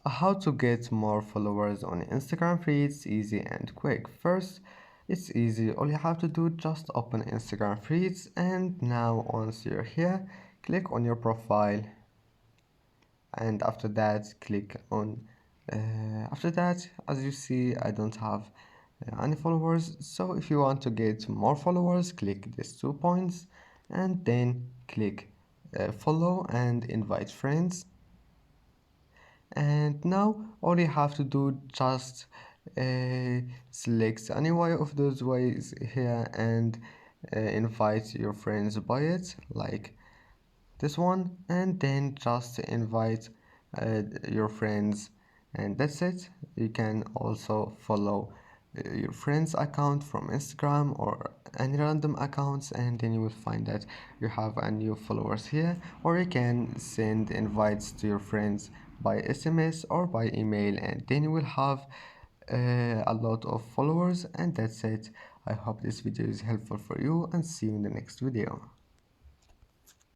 How to get more followers on Instagram feeds, easy and quick. First, it's easy. All you have to do, just open Instagram feeds, and now once you're here, click on your profile, and after that click on after that, as you see, I don't have any followers. So if you want to get more followers, click these 2 points and then click follow and invite friends. And now all you have to do, just select any way of those ways here and invite your friends by it, like this one, and then just invite your friends, and that's it. You can also follow your friends account from Instagram or any random accounts, and then you will find that you have a new followers here. Or you can send invites to your friends by SMS or by email, and then you will have a lot of followers, and that's it. I hope this video is helpful for you, and see you in the next video.